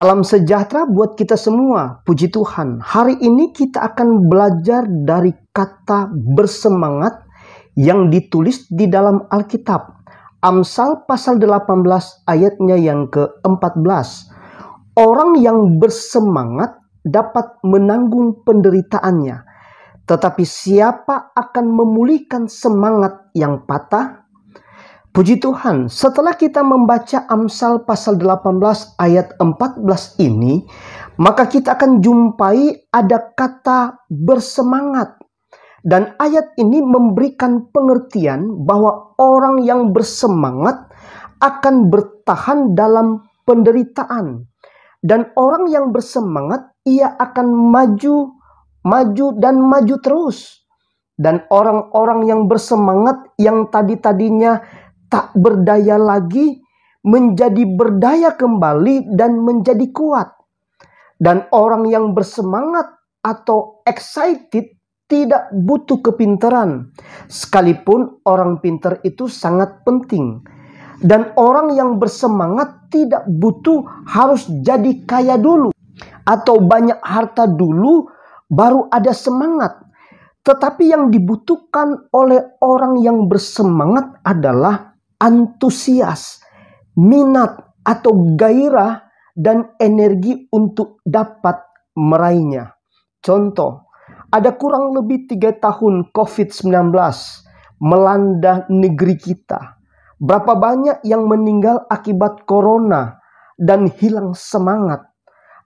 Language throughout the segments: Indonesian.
Salam sejahtera buat kita semua, puji Tuhan. Hari ini kita akan belajar dari kata bersemangat yang ditulis di dalam Alkitab. Amsal pasal 18 ayatnya yang ke-14. Orang yang bersemangat dapat menanggung penderitaannya. Tetapi siapa akan memulihkan semangat yang patah? Puji Tuhan, setelah kita membaca Amsal pasal 18 ayat 14 ini, maka kita akan jumpai ada kata bersemangat. Dan ayat ini memberikan pengertian bahwa orang yang bersemangat akan bertahan dalam penderitaan. Dan orang yang bersemangat, ia akan maju dan maju terus. Dan orang-orang yang bersemangat yang tadinya tak berdaya lagi, menjadi berdaya kembali dan menjadi kuat. Dan orang yang bersemangat atau excited tidak butuh kepintaran, sekalipun orang pintar itu sangat penting. Dan orang yang bersemangat tidak butuh harus jadi kaya dulu atau banyak harta dulu baru ada semangat. Tetapi yang dibutuhkan oleh orang yang bersemangat adalah antusias, minat atau gairah dan energi untuk dapat meraihnya. Contoh, ada kurang lebih 3 tahun COVID-19 melanda negeri kita. Berapa banyak yang meninggal akibat corona dan hilang semangat.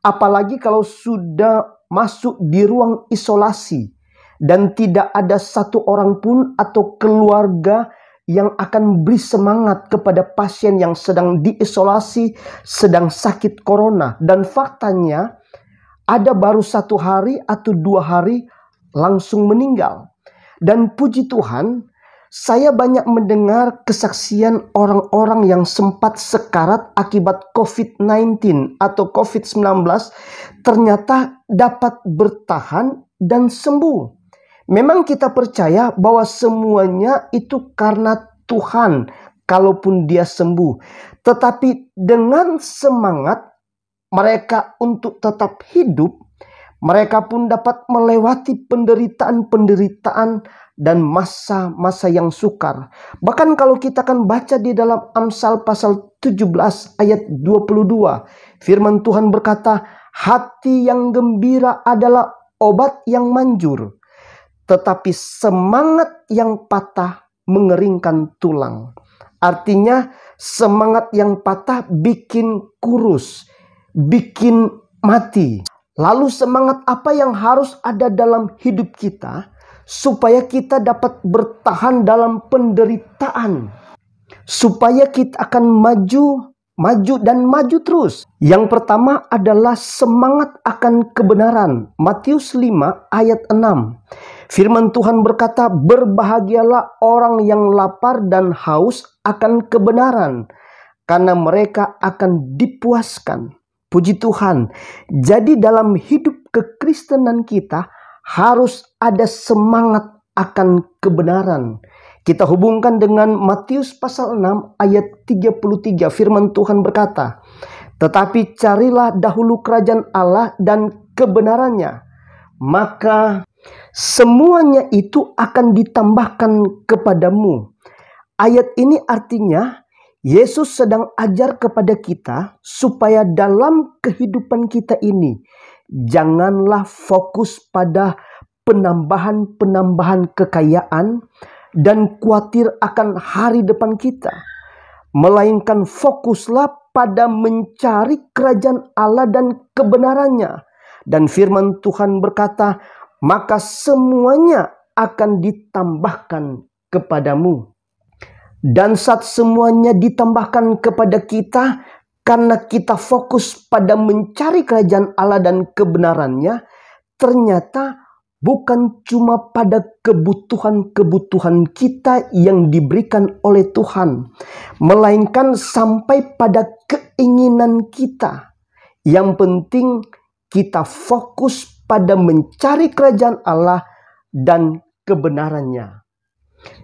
Apalagi kalau sudah masuk di ruang isolasi dan tidak ada satu orang pun atau keluarga yang akan beri semangat kepada pasien yang sedang diisolasi, sedang sakit corona. Dan faktanya ada baru 1 hari atau 2 hari langsung meninggal. Dan puji Tuhan, saya banyak mendengar kesaksian orang-orang yang sempat sekarat akibat COVID-19 atau COVID-19 ternyata dapat bertahan dan sembuh. Memang kita percaya bahwa semuanya itu karena Tuhan, kalaupun dia sembuh. Tetapi dengan semangat mereka untuk tetap hidup, mereka pun dapat melewati penderitaan-penderitaan dan masa-masa yang sukar. Bahkan kalau kita akan baca di dalam Amsal pasal 17 ayat 22, firman Tuhan berkata, hati yang gembira adalah obat yang manjur, tetapi semangat yang patah mengeringkan tulang. Artinya semangat yang patah bikin kurus, bikin mati. Lalu semangat apa yang harus ada dalam hidup kita supaya kita dapat bertahan dalam penderitaan? Supaya kita akan maju dan maju terus. Yang pertama adalah semangat akan kebenaran. Matius 5 ayat 6. Firman Tuhan berkata, berbahagialah orang yang lapar dan haus akan kebenaran, karena mereka akan dipuaskan. Puji Tuhan. Jadi dalam hidup kekristenan kita harus ada semangat akan kebenaran. Kita hubungkan dengan Matius pasal 6 ayat 33. Firman Tuhan berkata, tetapi carilah dahulu kerajaan Allah dan kebenarannya, maka semuanya itu akan ditambahkan kepadamu. Ayat ini artinya Yesus sedang ajar kepada kita supaya dalam kehidupan kita ini janganlah fokus pada penambahan kekayaan dan khawatir akan hari depan kita, melainkan fokuslah pada mencari kerajaan Allah dan kebenarannya. Dan firman Tuhan berkata, maka semuanya akan ditambahkan kepadamu. Dan saat semuanya ditambahkan kepada kita, karena kita fokus pada mencari kerajaan Allah dan kebenarannya, ternyata bukan cuma pada kebutuhan-kebutuhan kita yang diberikan oleh Tuhan, melainkan sampai pada keinginan kita. Yang penting kita fokus pada mencari kerajaan Allah dan kebenarannya.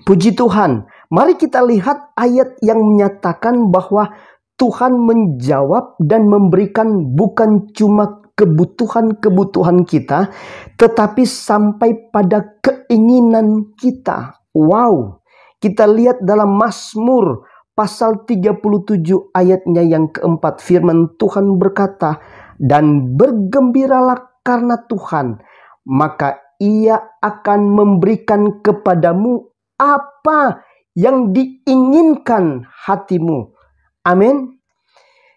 Puji Tuhan, mari kita lihat ayat yang menyatakan bahwa Tuhan menjawab dan memberikan bukan cuma kebutuhan-kebutuhan kita, tetapi sampai pada keinginan kita. Wow, kita lihat dalam Mazmur pasal 37 ayatnya yang keempat, firman Tuhan berkata, "Dan bergembiralah karena Tuhan, maka Ia akan memberikan kepadamu apa yang diinginkan hatimu." Amin.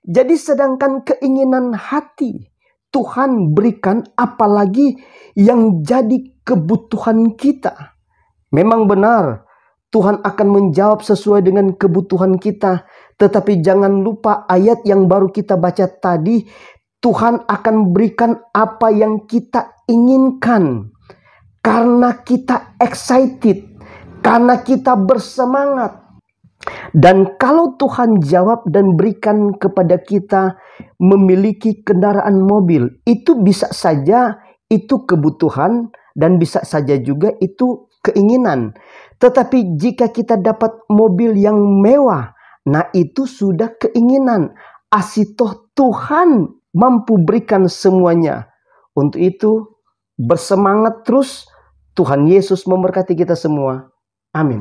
Jadi sedangkan keinginan hati Tuhan berikan, apalagi yang jadi kebutuhan kita. Memang benar Tuhan akan menjawab sesuai dengan kebutuhan kita. Tetapi jangan lupa ayat yang baru kita baca tadi, Tuhan akan berikan apa yang kita inginkan. Karena kita excited, karena kita bersemangat. Dan kalau Tuhan jawab dan berikan kepada kita memiliki kendaraan mobil, itu bisa saja itu kebutuhan dan bisa saja juga itu keinginan. Tetapi jika kita dapat mobil yang mewah, nah itu sudah keinginan. Asitoh Tuhan mampu berikan semuanya. Untuk itu bersemangat terus. Tuhan Yesus memberkati kita semua. Amin.